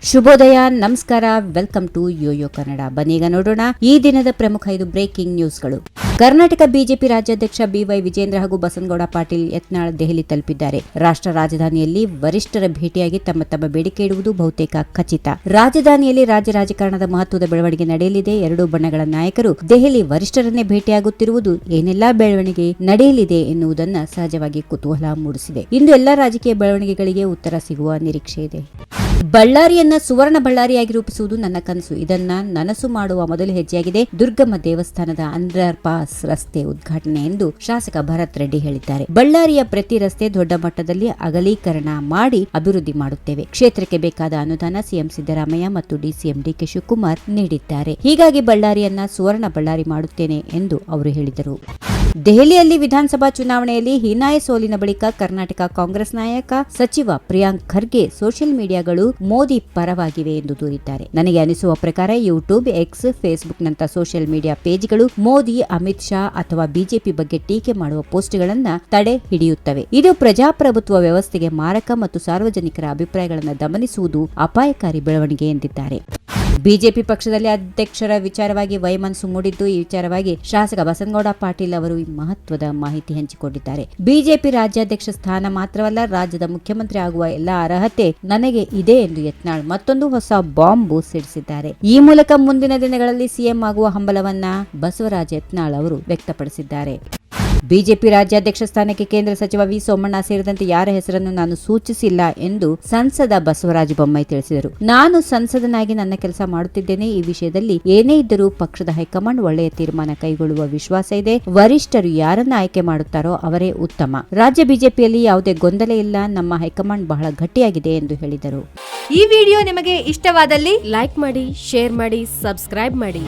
ಶುಭೋದಯ, ನಮಸ್ಕಾರ, welcome to Yoyo Kannada. ಬನ್ನೀಗ ನೋಡೋಣ ಈ ದಿನದ ಪ್ರಮುಖ 5 ಬ್ರೇಕಿಂಗ್ ನ್ಯೂಸ್ಗಳು. ಕರ್ನಾಟಕ ಬಿಜೆಪಿ ರಾಜ್ಯಾಧ್ಯಕ್ಷ ಬಿವೈ ವಿಜೇಂದ್ರ ಹಾಗೂ ಬಸನಗೌಡ ಪಾಟೀಲ್ ಯತ್ನಾಳ್ ದೆಹಲಿ ತಲುಪಿದ್ದಾರೆ. ರಾಷ್ಟ್ರ ರಾಜಧಾನಿಯಲ್ಲಿ ವರಿಷ್ಠರ ಭೇಟಿಯಾಗಿ ತಮ್ಮ ಬೇಡಿಕೆ ಇಡುವುದು ಬಹುತೇಕ ಖಚಿತ. ರಾಜಧಾನಿಯಲ್ಲಿ ರಾಜ್ಯ ರಾಜಕಾರಣದ ಮಹತ್ವದ ಬೆಳವಣಿಗೆ ನಡೆಯಲಿದೆ. ಎರಡೂ ಬಣಗಳ ನಾಯಕರು ದೆಹಲಿ ವರಿಷ್ಠರನ್ನೇ ಭೇಟಿಯಾಗುತ್ತಿರುವುದು ಏನೆಲ್ಲಾ ಬೆಳವಣಿಗೆ ನಡೆಯಲಿದೆ ಎನ್ನುವುದನ್ನು ಸಹಜವಾಗಿ ಕುತೂಹಲ ಮೂಡಿಸಿದೆ. ಇಂದು ಎಲ್ಲಾ ರಾಜಕೀಯ ಬೆಳವಣಿಗೆಗಳಿಗೆ ಉತ್ತರ ಸಿಗುವ ನಿರೀಕ್ಷೆ ಇದೆ. ಬಳ್ಳಾರಿಯನ್ನ ಸುವರ್ಣ ಬಳ್ಳಾರಿಯಾಗಿ ರೂಪಿಸುವುದು ನನ್ನ ಕನಸು. ಇದನ್ನ ನನಸು ಮಾಡುವ ಮೊದಲ ಹೆಜ್ಜೆಯಾಗಿದೆ ದುರ್ಗಮ್ಮ ದೇವಸ್ಥಾನದ ಅಂಡರ್ ಪಾಸ್ ರಸ್ತೆ ಉದ್ಘಾಟನೆ ಎಂದು ಶಾಸಕ ಭರತ್ ರೆಡ್ಡಿ ಹೇಳಿದ್ದಾರೆ. ಬಳ್ಳಾರಿಯ ಪ್ರತಿ ರಸ್ತೆ ದೊಡ್ಡ ಮಟ್ಟದಲ್ಲಿ ಅಗಲೀಕರಣ ಮಾಡಿ ಅಭಿವೃದ್ಧಿ ಮಾಡುತ್ತೇವೆ. ಕ್ಷೇತ್ರಕ್ಕೆ ಬೇಕಾದ ಅನುದಾನ ಸಿಎಂ ಸಿದ್ದರಾಮಯ್ಯ ಮತ್ತು ಡಿಸಿಎಂ ಡಿಕೆ ಶಿವಕುಮಾರ್ ನೀಡಿದ್ದಾರೆ. ಹೀಗಾಗಿ ಬಳ್ಳಾರಿಯನ್ನ ಸುವರ್ಣ ಬಳ್ಳಾರಿ ಮಾಡುತ್ತೇನೆ ಎಂದು ಅವರು ಹೇಳಿದರು. ದೆಹಲಿಯಲ್ಲಿ ವಿಧಾನಸಭಾ ಚುನಾವಣೆಯಲ್ಲಿ ಹೀನಾಯ ಸೋಲಿನ ಬಳಿಕ ಕರ್ನಾಟಕ ಕಾಂಗ್ರೆಸ್ ನಾಯಕ ಸಚಿವ ಪ್ರಿಯಾಂಕ್ ಖರ್ಗೆ ಸೋಷಿಯಲ್ ಮೀಡಿಯಾಗಳು ಮೋದಿ ಪರವಾಗಿವೆ ಎಂದು ದೂರಿದ್ದಾರೆ. ನನಗೆ ಅನಿಸುವ ಪ್ರಕಾರ ಯೂಟ್ಯೂಬ್, ಎಕ್ಸ್, ಫೇಸ್ಬುಕ್ ನಂತ ಸೋಷಿಯಲ್ ಮೀಡಿಯಾ ಪೇಜ್ಗಳು ಮೋದಿ, ಅಮಿತ್ ಶಾ ಅಥವಾ ಬಿಜೆಪಿ ಬಗ್ಗೆ ಟೀಕೆ ಮಾಡುವ ಪೋಸ್ಟ್ಗಳನ್ನ ತಡೆ ಹಿಡಿಯುತ್ತವೆ. ಇದು ಪ್ರಜಾಪ್ರಭುತ್ವ ವ್ಯವಸ್ಥೆಗೆ ಮಾರಕ ಮತ್ತು ಸಾರ್ವಜನಿಕರ ಅಭಿಪ್ರಾಯಗಳನ್ನು ದಮನಿಸುವುದು ಅಪಾಯಕಾರಿ ಬೆಳವಣಿಗೆ ಎಂದಿದ್ದಾರೆ. ಬಿಜೆಪಿ ಪಕ್ಷದಲ್ಲಿ ಅಧ್ಯಕ್ಷರ ವಿಚಾರವಾಗಿ ವೈಮನಸ್ಸು ಮೂಡಿದ್ದು, ಈ ವಿಚಾರವಾಗಿ ಶಾಸಕ ಬಸನಗೌಡ ಪಾಟೀಲ್ ಅವರು ಮಹತ್ವದ ಮಾಹಿತಿ ಹಂಚಿಕೊಂಡಿದ್ದಾರೆ. ಬಿಜೆಪಿ ರಾಜ್ಯಾಧ್ಯಕ್ಷ ಸ್ಥಾನ ಮಾತ್ರವಲ್ಲ, ರಾಜ್ಯದ ಮುಖ್ಯಮಂತ್ರಿ ಆಗುವ ಎಲ್ಲಾ ಅರ್ಹತೆ ನನಗೆ ಇದೆ ಎಂದು ಯತ್ನಾಳ್ ಮತ್ತೊಂದು ಹೊಸ ಬಾಂಬ್ ಸಿಡಿಸಿದ್ದಾರೆ. ಈ ಮೂಲಕ ಮುಂದಿನ ದಿನಗಳಲ್ಲಿ ಸಿಎಂ ಆಗುವ ಹಂಬಲವನ್ನ ಬಸವರಾಜ ಯತ್ನಾಳ್ ಅವರು ವ್ಯಕ್ತಪಡಿಸಿದ್ದಾರೆ. ಬಿಜೆಪಿ ರಾಜ್ಯಾಧ್ಯಕ್ಷ ಸ್ಥಾನಕ್ಕೆ ಕೇಂದ್ರ ಸಚಿವ ವಿ ಸೋಮಣ್ಣ ಸೇರಿದಂತೆ ಯಾರ ಹೆಸರನ್ನು ನಾನು ಸೂಚಿಸಿಲ್ಲ ಎಂದು ಸಂಸದ ಬಸವರಾಜ ಬೊಮ್ಮಾಯಿ ತಿಳಿಸಿದರು. ನಾನು ಸಂಸದನಾಗಿ ನನ್ನ ಕೆಲಸ ಮಾಡುತ್ತಿದ್ದೇನೆ. ಈ ವಿಷಯದಲ್ಲಿ ಏನೇ ಇದ್ದರೂ ಪಕ್ಷದ ಹೈಕಮಾಂಡ್ ಒಳ್ಳೆಯ ತೀರ್ಮಾನ ಕೈಗೊಳ್ಳುವ ವಿಶ್ವಾಸ ಇದೆ. ವರಿಷ್ಠರು ಯಾರನ್ನ ಆಯ್ಕೆ ಮಾಡುತ್ತಾರೋ ಅವರೇ ಉತ್ತಮ. ರಾಜ್ಯ ಬಿಜೆಪಿಯಲ್ಲಿ ಯಾವುದೇ ಗೊಂದಲ ಇಲ್ಲ. ನಮ್ಮ ಹೈಕಮಾಂಡ್ ಬಹಳ ಗಟ್ಟಿಯಾಗಿದೆ ಎಂದು ಹೇಳಿದರು. ಈ ವಿಡಿಯೋ ನಿಮಗೆ ಇಷ್ಟವಾದಲ್ಲಿ ಲೈಕ್ ಮಾಡಿ, ಶೇರ್ ಮಾಡಿ, ಸಬ್ಸ್ಕ್ರೈಬ್ ಮಾಡಿ.